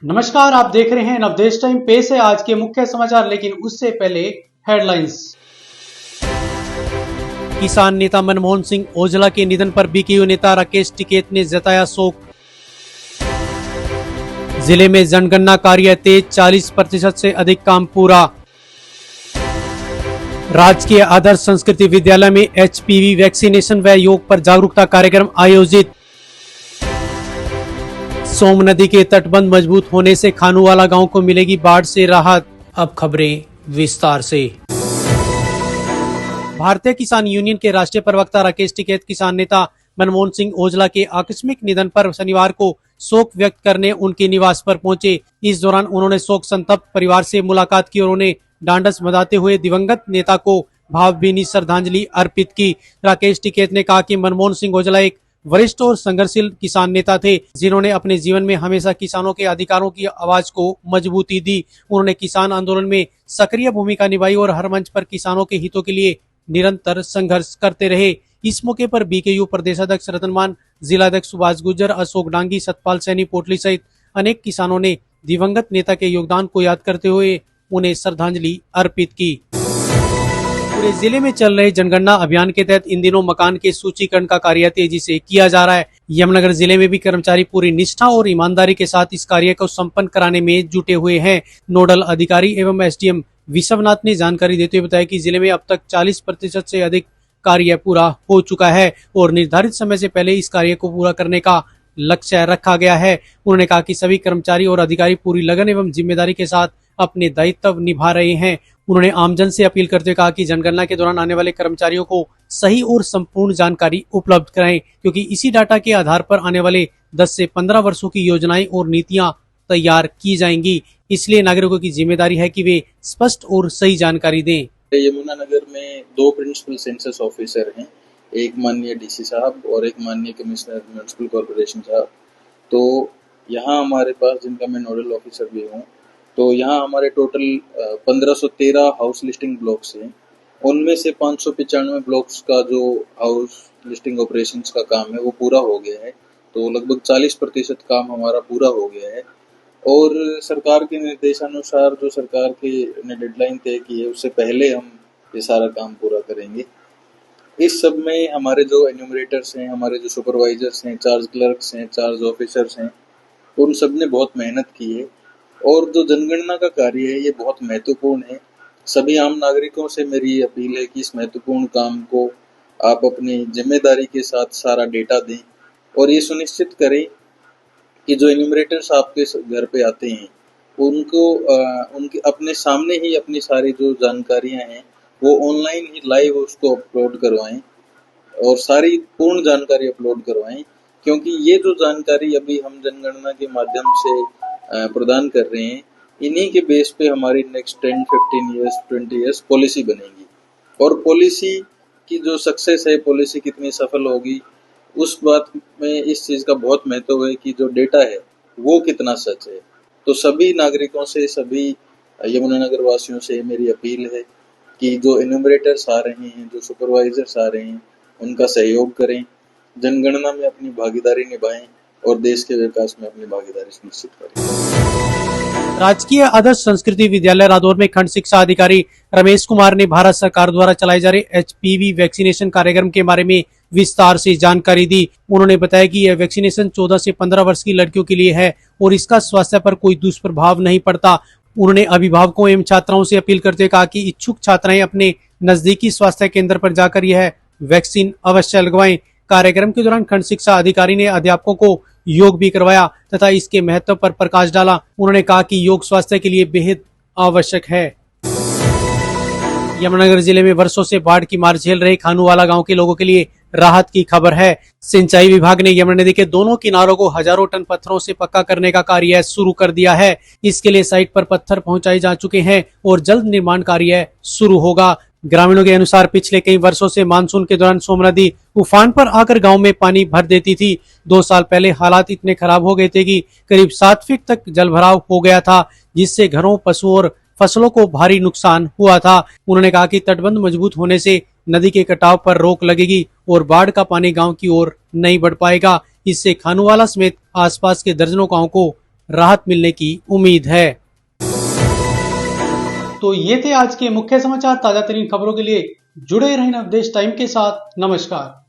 नमस्कार, आप देख रहे हैं नवदेश टाइम। पेश है आज के मुख्य समाचार, लेकिन उससे पहले हेडलाइंस। किसान नेता मनमोहन सिंह ओजला के निधन पर बीकेयू नेता राकेश टिकैत ने जताया शोक। जिले में जनगणना कार्य तेज, 40% से अधिक काम पूरा। राजकीय आदर्श संस्कृति विद्यालय में एचपीवी वैक्सीनेशन व योग पर जागरूकता कार्यक्रम आयोजित। सोम नदी के तटबंध मजबूत होने से खानूवाला गांव को मिलेगी बाढ़ से राहत। अब खबरें विस्तार से। भारतीय किसान यूनियन के राष्ट्रीय प्रवक्ता राकेश टिकैत किसान नेता मनमोहन सिंह ओजला के आकस्मिक निधन पर शनिवार को शोक व्यक्त करने उनके निवास पर पहुंचे। इस दौरान उन्होंने शोक संतप्त परिवार से मुलाकात की और उन्हें ढांढस बंधाते हुए दिवंगत नेता को भावभीनी श्रद्धांजलि अर्पित की। राकेश टिकैत ने कहा कि मनमोहन सिंह ओजला एक वरिष्ठ और संघर्षशील किसान नेता थे, जिन्होंने अपने जीवन में हमेशा किसानों के अधिकारों की आवाज को मजबूती दी। उन्होंने किसान आंदोलन में सक्रिय भूमिका निभाई और हर मंच पर किसानों के हितों के लिए निरंतर संघर्ष करते रहे। इस मौके पर बीकेयू प्रदेशाध्यक्ष रतनमान, जिलाध्यक्ष सुभाष गुर्जर, अशोक डांगी, सतपाल सैनी पोटली सहित अनेक किसानों ने दिवंगत नेता के योगदान को याद करते हुए उन्हें श्रद्धांजलि अर्पित की। पूरे जिले में चल रहे जनगणना अभियान के तहत इन दिनों मकान के सूचीकरण का कार्य तेजी से किया जा रहा है। यमुनानगर जिले में भी कर्मचारी पूरी निष्ठा और ईमानदारी के साथ इस कार्य को संपन्न कराने में जुटे हुए हैं। नोडल अधिकारी एवं एसडीएम विश्वनाथ ने जानकारी देते हुए बताया कि जिले में अब तक 40% से अधिक कार्य पूरा हो चुका है और निर्धारित समय से पहले इस कार्य को पूरा करने का लक्ष्य रखा गया है। उन्होंने कहा कि सभी कर्मचारी और अधिकारी पूरी लगन एवं जिम्मेदारी के साथ अपने दायित्व निभा रहे हैं। उन्होंने आमजन से अपील करते हुए कहा कि जनगणना के दौरान आने वाले कर्मचारियों को सही और संपूर्ण जानकारी उपलब्ध कराएं, क्योंकि इसी डाटा के आधार पर आने वाले 10 से 15 वर्षों की योजनाएं और नीतियां तैयार की जाएंगी। इसलिए नागरिकों की जिम्मेदारी है कि वे स्पष्ट और सही जानकारी दें। यमुनानगर में 2 प्रिंसिपल सेंसस ऑफिसर हैं, एक माननीय डीसी साहब और एक माननीय कमिश्नर म्युनिसिपल कॉर्पोरेशन साहब। तो यहाँ हमारे पास, जिनका मैं नोडल ऑफिसर भी हूँ, तो यहाँ हमारे टोटल 1513 हाउस लिस्टिंग ब्लॉक्स हैं। उनमें से 595 ब्लॉक्स का जो हाउस लिस्टिंग ऑपरेशंस का काम है वो पूरा हो गया है। तो लगभग 40% काम हमारा पूरा हो गया है और सरकार के निर्देशानुसार जो सरकार के ने डेडलाइन तय की है उससे पहले हम ये सारा काम पूरा करेंगे। इस सब में हमारे जो एन्यूमरेटर्स हैं, हमारे जो सुपरवाइजर्स हैं, चार्ज क्लर्क्स हैं, चार्ज ऑफिसर्स हैं, उन सब ने बहुत मेहनत की है। और जो जनगणना का कार्य है ये बहुत महत्वपूर्ण है। सभी आम नागरिकों से मेरी अपील है कि इस महत्वपूर्ण काम को आप अपनी जिम्मेदारी के साथ सारा डेटा दें और ये सुनिश्चित करें कि जो एन्यूमरेटर्स आपके घर पे आते हैं उनको उनके अपने सामने ही अपनी सारी जो जानकारियां हैं वो ऑनलाइन ही लाइव उसको अपलोड करवाएं और सारी पूर्ण जानकारी अपलोड करवाएं, क्योंकि ये जो जानकारी अभी हम जनगणना के माध्यम से प्रदान कर रहे हैं, इन्हीं के बेस पे हमारी नेक्स्ट 10, 15 इयर्स, 20 इयर्स पॉलिसी बनेगी। और पॉलिसी की जो सक्सेस है, पॉलिसी कितनी सफल होगी, उस बात में इस चीज का बहुत महत्व है कि जो डेटा है वो कितना सच है। तो सभी नागरिकों से, सभी यमुनानगर वासियों से मेरी अपील है कि जो एन्यूमरेटर्स आ रहे हैं, जो सुपरवाइजर्स आ रहे हैं, उनका सहयोग करें, जनगणना में अपनी भागीदारी निभाएं और देश के विकास में अपनी भागीदारी सुनिश्चित करें। राजकीय आदर्श संस्कृति विद्यालय रादौर में खंड शिक्षा अधिकारी रमेश कुमार ने भारत सरकार द्वारा चलाए जा रहे एचपीवी वैक्सीनेशन कार्यक्रम के बारे में विस्तार से जानकारी दी। उन्होंने बताया कि यह वैक्सीनेशन 14 से 15 वर्ष की लड़कियों के लिए है और इसका स्वास्थ्य पर कोई दुष्प्रभाव नहीं पड़ता। उन्होंने अभिभावकों एवं छात्राओं से अपील करते हुए कहा कि इच्छुक छात्राएं अपने नजदीकी स्वास्थ्य केंद्र पर जाकर यह वैक्सीन अवश्य लगवाएं। कार्यक्रम के दौरान खंड शिक्षा अधिकारी ने अध्यापकों को योग भी करवाया तथा इसके महत्व पर प्रकाश डाला। उन्होंने कहा कि योग स्वास्थ्य के लिए बेहद आवश्यक है। यमुनानगर जिले में वर्षों से बाढ़ की मार झेल रहे खानूवाला गांव के लोगों के लिए राहत की खबर है। सिंचाई विभाग ने यमुना नदी के दोनों किनारों को हजारों टन पत्थरों से पक्का करने का कार्य शुरू कर दिया है। इसके लिए साइट पर पत्थर पहुंचाए जा चुके हैं और जल्द निर्माण कार्य शुरू होगा। ग्रामीणों के अनुसार पिछले कई वर्षों से मानसून के दौरान सोम नदी उफान पर आकर गांव में पानी भर देती थी। 2 साल पहले हालात इतने खराब हो गए थे कि करीब 7 फीट तक जलभराव हो गया था, जिससे घरों, पशुओं और फसलों को भारी नुकसान हुआ था। उन्होंने कहा कि तटबंध मजबूत होने से नदी के कटाव पर रोक लगेगी और बाढ़ का पानी गांव की ओर नहीं बढ़ पाएगा। इससे खानूवाला समेत आसपास के दर्जनों गांव को राहत मिलने की उम्मीद है। तो ये थे आज के मुख्य समाचार। ताजा तरीन खबरों के लिए जुड़े रहें नवदेश टाइम के साथ। नमस्कार।